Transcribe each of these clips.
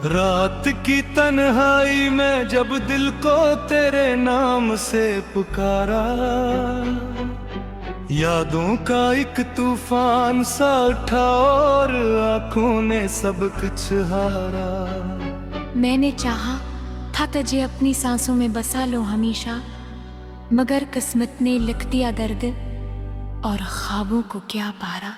रात की तन्हाई में जब दिल को तेरे नाम से पुकारा, यादों का एक तूफान सा उठा और आंखों ने सब कुछ हारा। मैंने चाहा था तुझे अपनी सांसों में बसा लो हमेशा, मगर किस्मत ने लिख दिया दर्द और ख्वाबों को क्या पारा।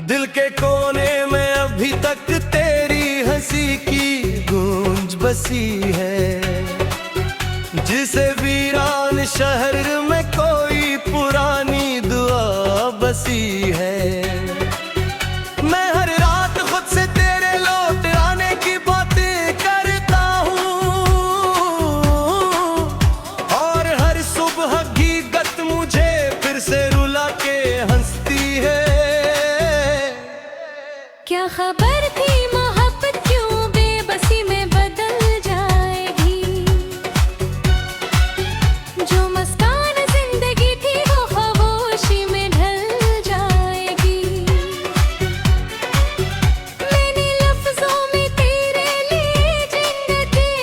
दिल के कोने में अभी तक तेरी हंसी की गूंज बसी है, जिसे वीरान शहर में कोई पुरानी दुआ बसी है। मैं हर रात खुद से तेरे लौट आने की बातें करता हूँ, और हर सुबह हकीकत मुझे फिर से रुला के हंसती है। क्या खबर थी मोहब्बत क्यों बेबसी में बदल जाएगी, जो मुस्कान जिंदगी थी वो खामोशी में ढल जाएगी। मैंने लफ्जों में तेरे लिए जन्नतें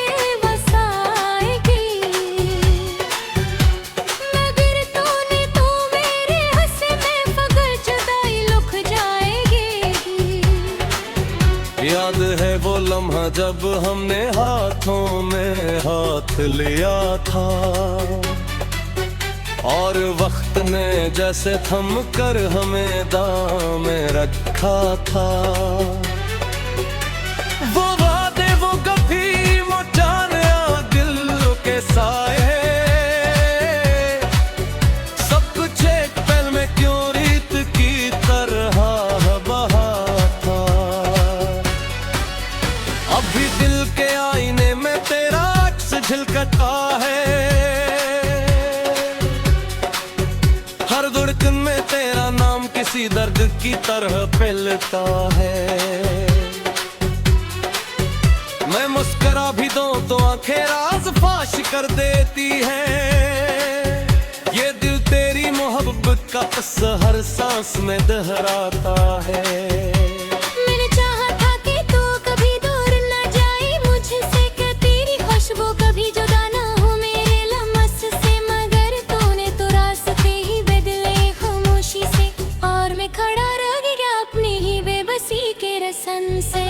बसाएगी, मगर तूने तो मेरे हुस्न में फकर जुदाई लुक जाएगी। याद है वो लम्हा जब हमने हाथों में हाथ लिया था, और वक्त ने जैसे थम कर हमें दाम में रखा था। वो वादे वो कभी वो जाने दिल के साए, सब कुछ एक पल में क्यों रीत की तरह बहा था। अभी दिल के आईने में तेरा अक्स झलकता है, हर धड़कन में तेरा नाम किसी दर्द की तरह फैलता है। मैं मुस्कुरा भी दूं तो आंखें राज फाश कर देती हैं। ये दिल तेरी मोहब्बत का किस्सा हर सांस में दोहराता है। मैंने चाहा था कि तू कभी दूर न जाए मुझसे, कि तेरी खुशबू कभी जुदा न हो मेरे लम्स से, मगर तूने तो रास्ते ही बदले खामोशी से, और मैं खड़ा रह गया अपनी ही बेबसी के रसन से।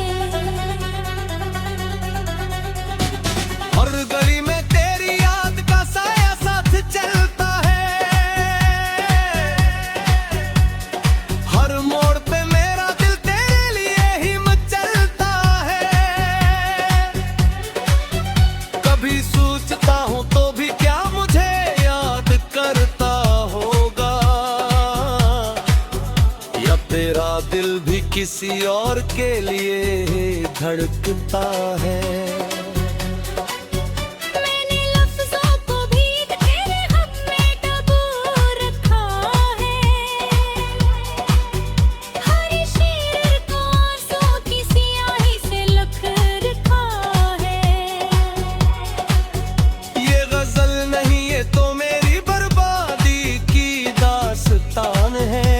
हर गली में तेरी याद का साया साथ चलता है, हर मोड़ पे मेरा दिल तेरे लिए ही मचलता है। कभी सोचता हूँ तो भी क्या मुझे याद करता होगा, या तेरा दिल भी किसी और के लिए धड़कता है। मैंने लफ्जों को भी तेरे हक में दबो रखा है, हर शेर को आंसू की स्याही से लिख रखा है। ये गजल नहीं ये तो मेरी बर्बादी की दास्तान है,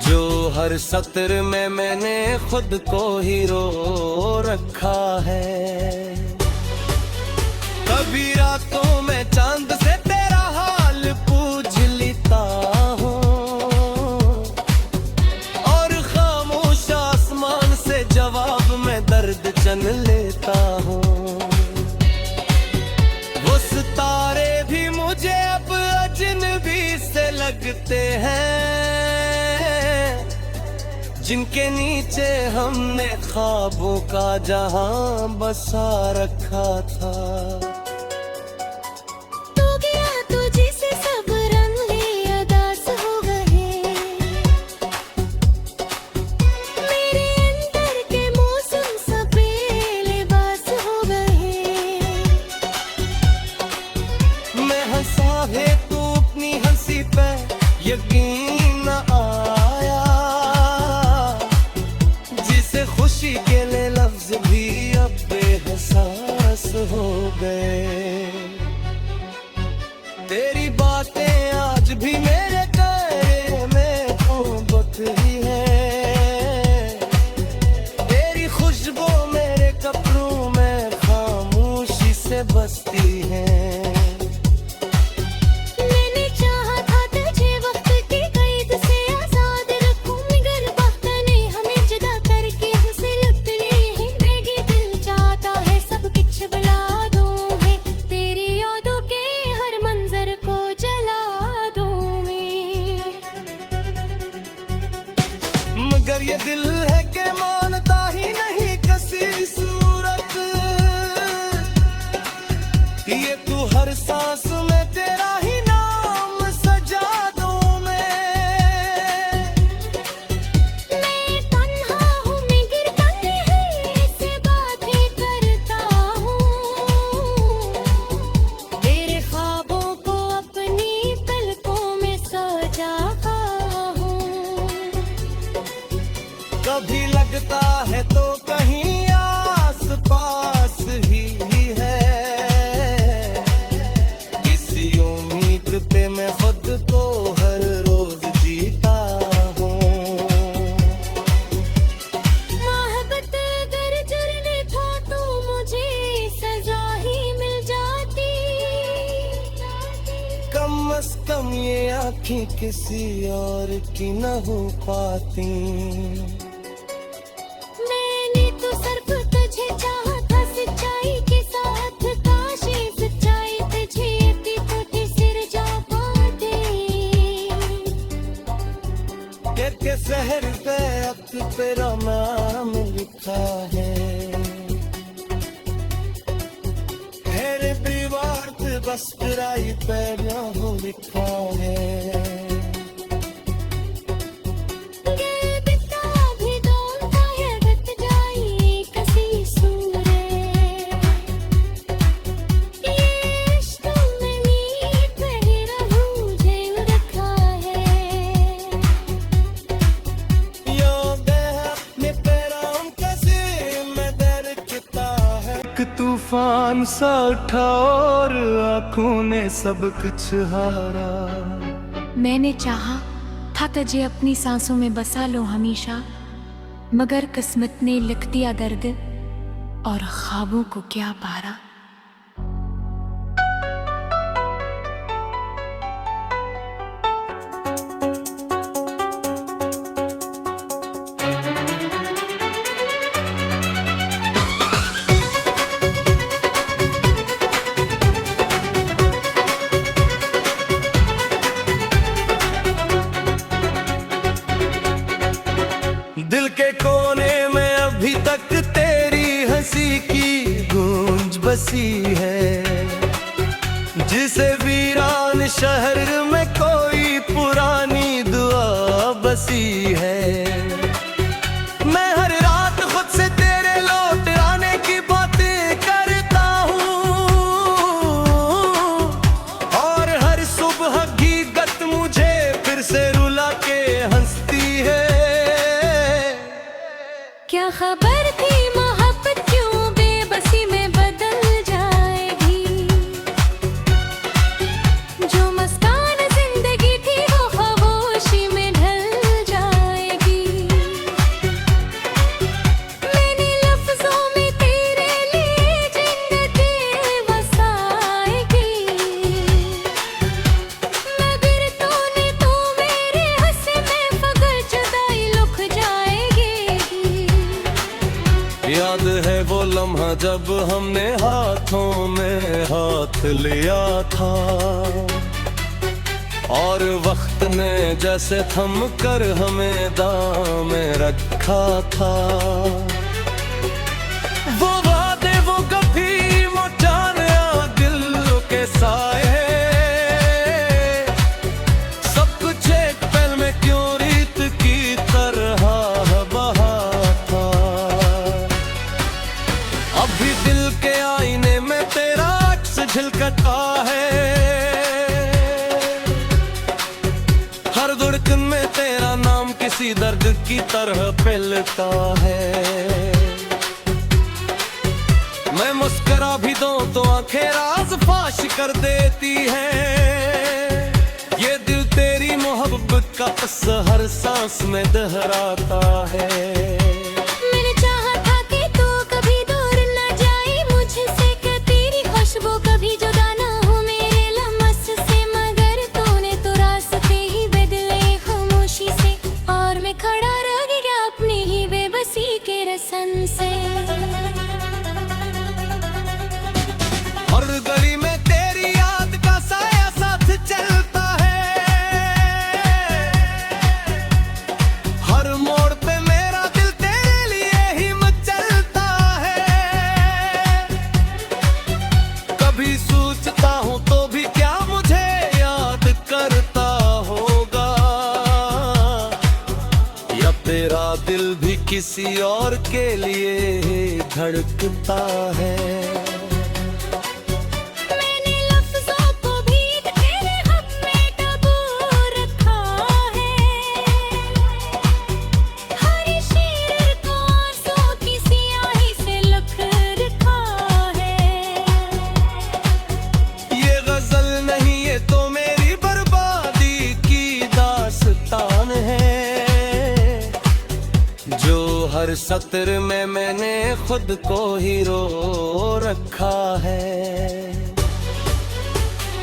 जो हर सत्र में मैंने खुद को हीरो रखा है। कभी रातों में चांद से तेरा हाल पूछ लेता हूँ, और खामोश आसमान से जवाब में दर्द चन लेता हूँ। वो सितारे भी मुझे अब अजनबी से लगते हैं, जिनके नीचे हमने ख्वाबों का जहां बसा रखा था। तू गया तुझे से सब रंगे अदास हो गए, मेरे अंदर के मौसम सब बेलिबास हो गए। मैं तेरी बातें आज भी मेरे कायरे में मोहब्बत ही है। तेरी खुशबू मेरे कपड़ों में खामोशी से बसती है। मगर ये दिल है कि मानता ही नहीं किसी सूरत, ये तू हर सांस में तेरा ही नाम सजा दूं मैं तन्हा हूँ, मैं गिरता नहीं से बातें करता हूँ। तेरे ख्वाबों को अपनी पलकों में सजाता हूँ। कभी लगता है तो कहीं आस पास ही है। किसी उम्मीद पे मैं खुद को हर रोज जीता हूँ। मोहब्बत अगर जुर्म था तो मुझे सजा ही मिल जाती। कम से कम ये आँखें किसी और की न हो पाती। के शहर पे अब तेरा नाम लिखा है। मेरे परिवार पे बस तेरा ही पैर लिखा है। तूफान सा उठा और आँखों ने सब कुछ हारा। मैंने चाहा था तुझे अपनी सांसों में बसा लो हमेशा, मगर किस्मत ने लिख दिया दर्द और ख्वाबों को क्या पारा। दिल के कोने में अभी तक तेरी हंसी की गूंज बसी है। जिसे वीरान शहर में कोई पुरानी दुआ बसी है। मैं हर रात खुद से तेरे लौट आने की बातें करता हूँ और हर सुबह हकीकत मुझे फिर से रुला के हंसती है। क्या खबर थी मोहब्बत क्यों बेबसी में बदल जाएगी। जो मुस्कान जिंदगी थी वो खामोशी में ढल जाएगी। मैंने लफ्जों में तेरे लिए जिंदगी बसाएगी। मगर तूने तो मेरे हंसे में फकर जुदाई लुक जाएगी। याद है वो लम्हा जब हमने हाथों में हाथ लिया था और वक्त ने जैसे थम कर हमें दाम में रखा था। वो वादे वो कभी मचाने दिल के साए, सब कुछ एक पल में क्यों रीत की तरह बहा था। अभी दिल के आईने में तेरा अक्स झलकता है। हर धड़कन में तेरा नाम किसी दर्द की तरह फैलता है। मैं मुस्कुरा भी दूं तो आंखें राज फाश कर देती हैं। सांस में दोहराता है। मैंने चाहा था कि तू कभी दूर न जाए मुझसे, कि तेरी खुशबू कभी जुदा न हो मेरे लमस से, मगर तूने तो रास्ते ही बदले खामोशी से, और मैं खड़ा रह गया अपनी ही बेबसी के रसन से। हर गली में तेरी याद का साया साथ चलता है, हर मोड़ पे मेरा दिल तेरे लिए ही मचलता है। कभी सोचता हूँ तो भी क्या मुझे याद करता होगा, या तेरा दिल भी किसी और के लिए धड़कता है। हर सत्र में मैंने खुद को हीरो रखा है।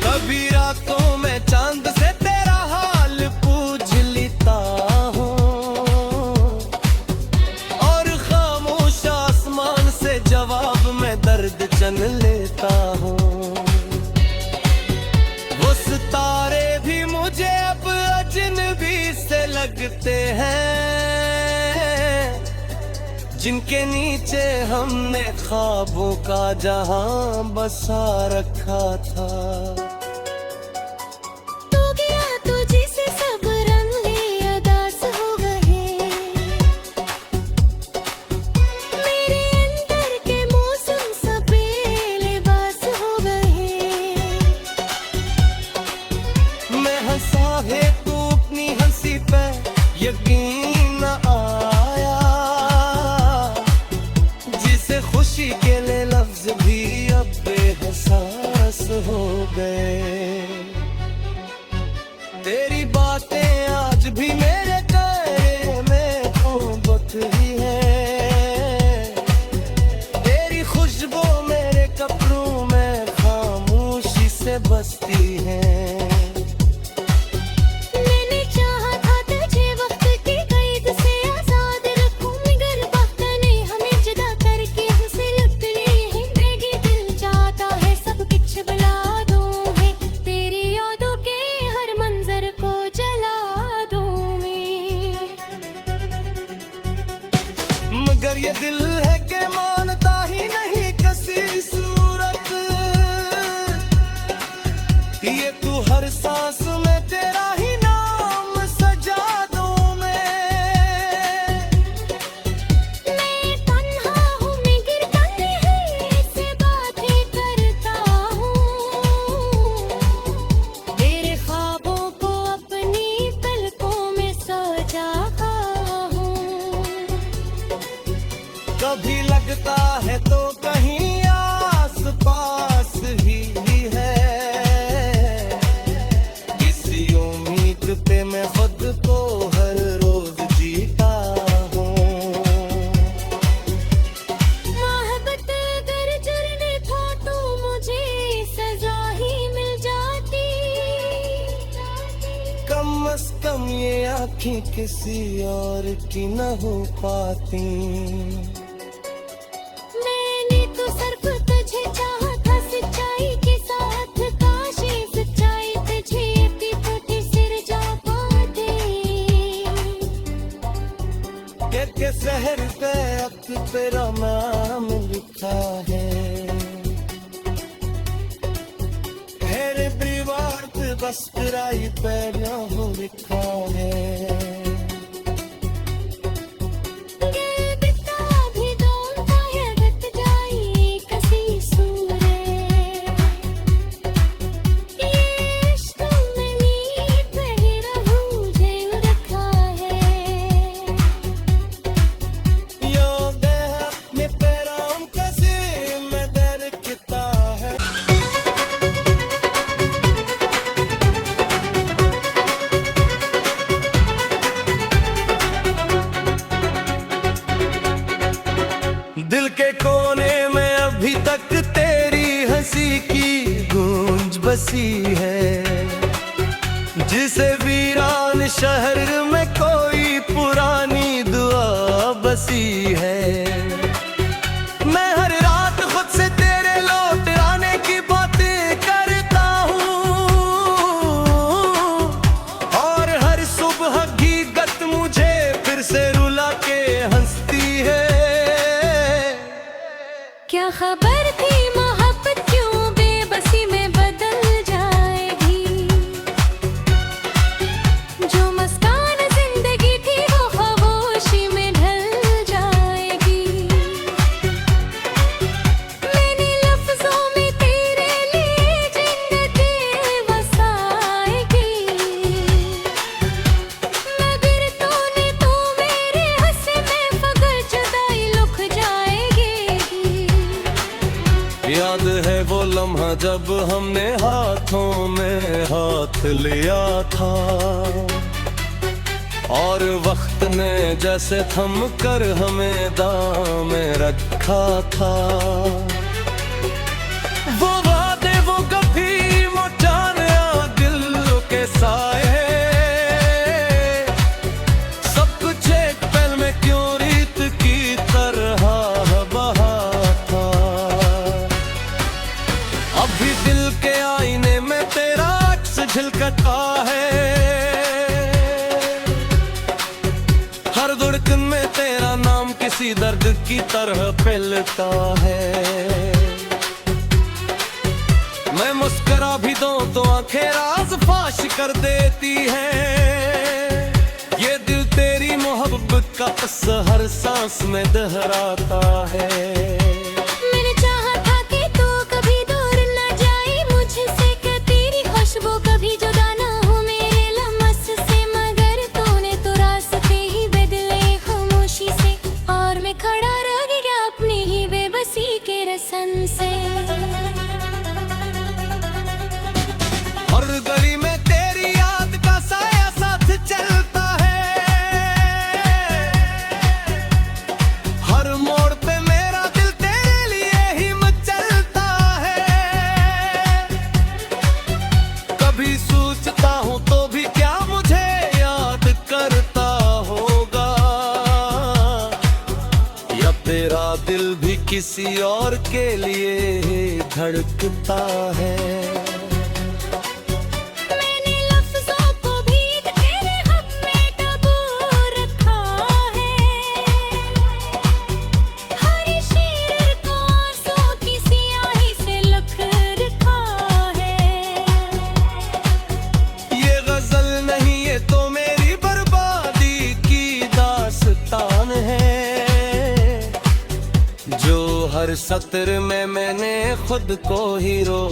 कभी रातों में चांद से तेरा हाल पूछ लेता हूँ, और खामोश आसमान से जवाब में दर्द चन लेता हूँ। वो सितारे भी मुझे अब अजनबी से लगते हैं, जिनके नीचे हमने ख्वाबों का जहां बसा रखा था। तू गया तुझे से सब रंगे अदास हो गए, मेरे अंदर के मौसम सब बेलिबास हो गए। मैं हंसा है तू अपनी हंसी पे यकीन न आया, खुशी के लिए लफ्ज भी अब बेहसास हो गए। तेरी बातें आज भी मेरे कायरे में मोहब्बत ही है, तेरी खुशबू मेरे कपड़ों में खामोशी से बसती है। मगर ये दिल है कि मानता ही नहीं किसी सूरत, ये तू हर सांस में तेरा ही नाम सजा दूं मैं तन्हा हूँ मगर तन्हाई से बातें करता हूँ, तेरे ख्वाबों को अपनी पलकों में सजाता हूँ। कभी लगता है तो कहीं आस पास ही है, किसी उम्मीद पे मैं खुद को हर रोज जीता हूँ। मोहब्बत अगर जुर्म था तो मुझे सजा ही मिल जाती, कम से कम ये आँखें किसी और की न हो पाती। के शहर पे अब तेरा नाम लिखा है, मेरे परिवार पे बस तेरा ही पैरों लिखा है। बसी है, जिसे वीरान शहर में कोई पुरानी दुआ बसी है। मैं हर रात खुद से तेरे लौट आने की बातें करता हूँ, और हर सुबह हकीकत मुझे फिर से रुला के हंसती है। क्या खबर थी मोहब्बत क्यों बेबसी में बदल जाएगी, जो मुस्कान जिंदगी थी वो खामोशी में ढल जाएगी। मैंने लफ्जों में तेरे लिए जन्नतें बसाएगी, मगर तूने तो मेरे हंसे में फकर जुदाई लुक जाएगी। याद है वो लम्हा जब हमने हाथों में हाथ लिया था, और वक्त ने जैसे थम कर हमें दाम में रखा था। वो वादे वो कभी मुटाने दिल के साए, सब कुछ एक पल में क्यों रीत की तरह बहा था। अभी दिल के आईने में तेरा अक्स झलकता है, हर धड़कन में तेरा नाम किसी दर्द की तरह फैलता है। मैं मुस्कुरा भी दूं तो आंखें राज फाश कर देती हैं। ये दिल तेरी मोहब्बत का असर हर सांस में दोहराता है। मैंने चाहा था कि तू कभी दूर न जाए मुझसे, कि तेरी खुशबू कभी जुदा न हो मेरे लम्स से, मगर तूने तो रास्ते ही बदले खामोशी से, और मैं खड़ा रह गया अपनी ही बेबसी के रसन से। हर गली में तेरी याद का साया साथ चलता है, हर मोड़ पे मेरा दिल तेरे लिए ही मचलता है। कभी सोचता हूँ तो भी क्या मुझे याद करता होगा, या तेरा दिल भी किसी और के लिए धड़कता है। मैंने लफ्जों को भी तेरे हक में दबो रखा है, हर शेर को आंसू की स्याही से लिख रखा है। ये गजल नहीं ये तो मेरी बर्बादी की दास्तान है, जो हर सत्र में मैंने खुद को हीरो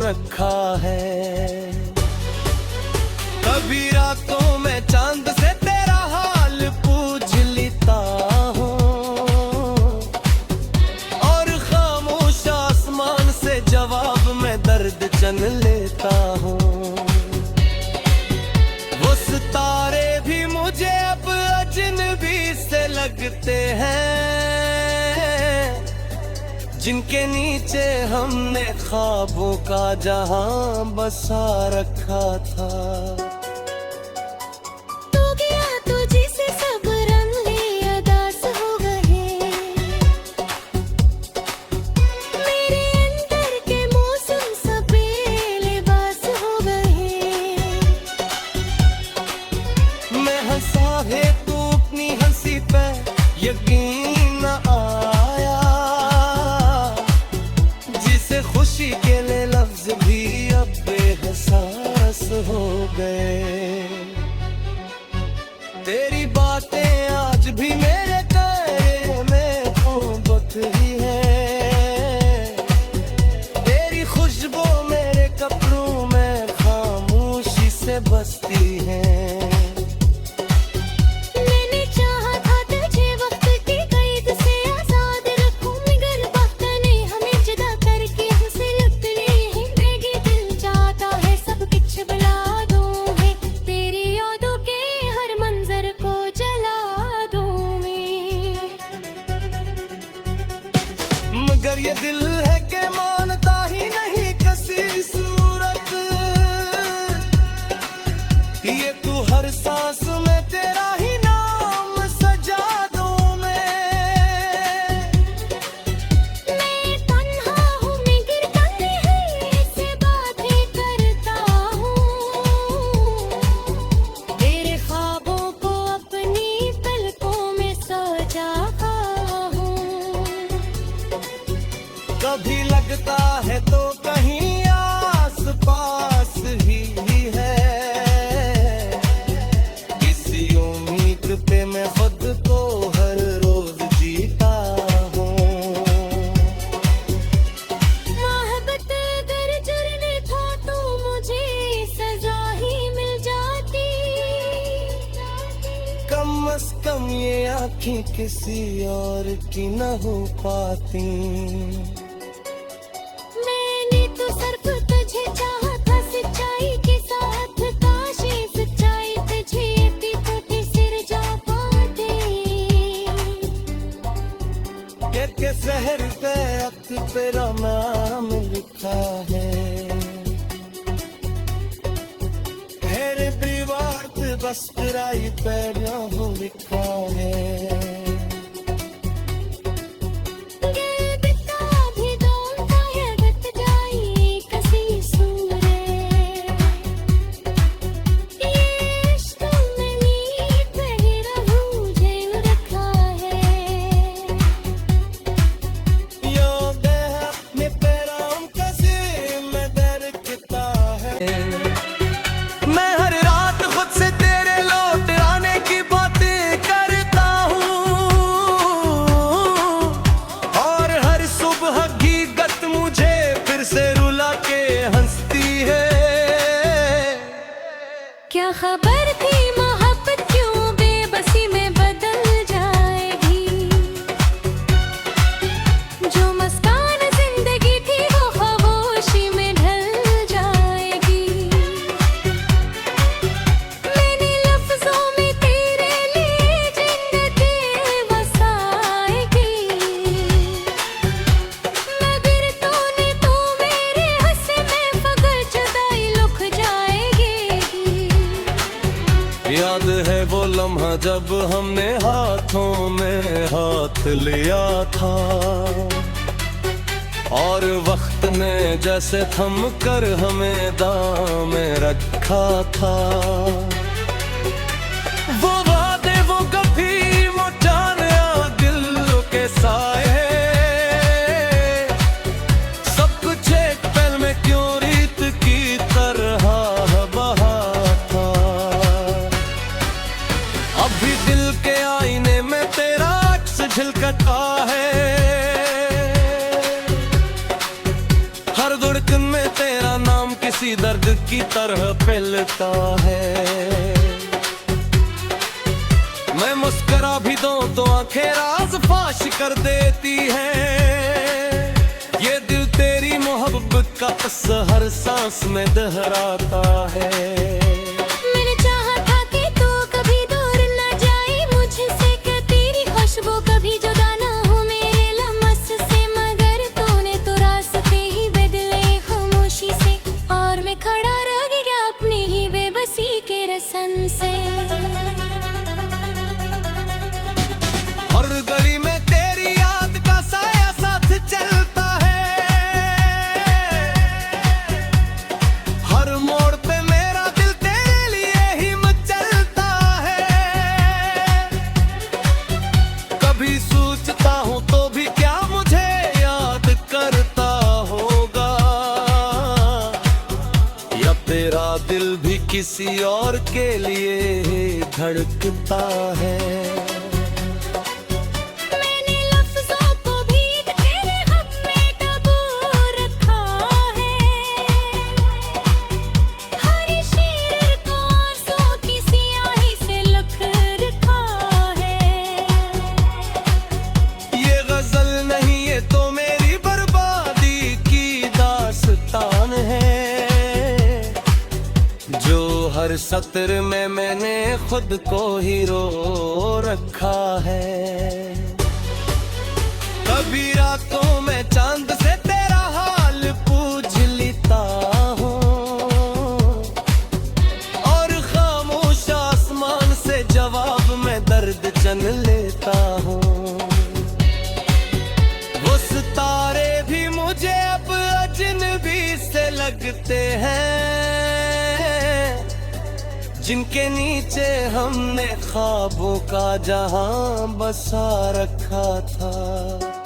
रखा है। कभी रातों में चांद से तेरा हाल पूछ लेता हूँ, और खामोश आसमान से जवाब में दर्द चन लेता हूँ। वो सितारे भी मुझे अब अजनबी से लगते हैं, जिनके नीचे हमने ख्वाबों का जहां बसा रखा था। तू गया तुझे से सब रंगे अदास हो गए, मेरे अंदर के मौसम सब बेलिबास हो गए। मैं हंसा है तू अपनी हंसी पे यकीन न आया, जिसे खुशी के लिए लफ्ज भी अब बेहसास हो गए। तेरी बातें आज भी मेरे कायरे में मोहब्बत ही है, तेरी खुशबू मेरे कपड़ों में खामोशी से बसती है। मैंने चाहा था तुझे वक्त की कैद से आजाद रखूं, मगर वक्त ने हमें जुदा करके हमसे लुट ली है। जिंदगी दिल चाहता है सब कुछ बुला दूं, है तेरी यादों के हर मंजर को जला दूं मैं। मगर ये दिल है कि मानता ही नहीं किसी सूरत हर सांस में तेरा ही नाम सजा दूं मैं तन्हा हूँ मैं गिरता नहीं से बातें करता हूँ तेरे ख्वाबों को अपनी पलकों में सजाता हूँ कभी लगता है तो कहीं आस पास ही है किसी उम्मीद पे मैं खुद को हर रोज जीता हूँ मोहब्बत अगर जुर्म था तो मुझे सजा ही मिल जाती कम अज कम ये आँखें किसी और की न हो पाती मैंने तो सिर्फ तुझे चाहा था सच्चाई के साथ काश ये सच्चाई तुझे अपनी टूटी सिर जा पाते के शहर पे अख्त तेरा नाम लिखा है मेरे दीवार पे बस तेरा ही पैरों लिखा है गिरता भी दौड़ता है बत जाए कसी सूरे ये इश्क में नींद नहीं रहूं जेल रखा है यो देह अपने पैरों का से मैं दरकता है मैं हर रात खुद से तेरे लौट आने की बातें करता हूँ और हर सुबह हकीकत मुझे फिर से रुला के हंसती है क्या खबर थी मोहब्बत क्यों बेबसी में बदल जाएगी जो मुस्कान जिंदगी थी वो खामोशी में ढल जाएगी मैंने लफ्जों में तेरे लिए जन्नतें बसाएगी मगर तूने तो मेरे हंस में फकर जुदाई लुक जाएगी याद है वो लम्हा जब हमने हाथों में हाथ लिया था और वक्त ने जैसे थम कर हमें दाम में रखा था वो वादे वो कभी वो जाने दिल के साए सब कुछ एक पल में क्यों रीत की तरह बहा था अभी दिल के आईने में तेरा अक्स झलकता है हर धड़कन में तेरा नाम किसी दर्द की तरह फैलता है मैं मुस्कुरा भी दूं तो आंखें राज फाश कर देती हैं ये दिल तेरी मोहब्बत का असर हर सांस में दोहराता है मैंने चाहा था कि तू कभी दूर न जाए मुझसे कि तेरी खुशबू कभी जुदा न हो मेरे लम्स से मगर तूने तो रास्ते ही बदले खामोशी से और मैं खड़ा रह गया अपनी ही बेबसी के रसन से हर गली में तेरी याद का साया साथ चलता है हर मोड़ पे मेरा दिल तेरे लिए ही मचलता है कभी सोचता हूँ तो भी क्या मुझे याद करता होगा या तेरा दिल भी किसी और के लिए धड़कता है मैंने लफ्जों को भी तेरे हक में दबो रखा है हर शेर को आंसू की स्याही से लिख रखा है ये गजल नहीं ये तो मेरी बर्बादी की दास्तान है जो हर सत्र में मैंने खुद को हीरो रखा है कभी रातों में चांद से तेरा हाल पूछ लेता हूँ और खामोश जश्न लेता हूँ। वो सितारे भी मुझे अब अजनबी से लगते हैं, जिनके नीचे हमने ख्वाबों का जहां बसा रखा था।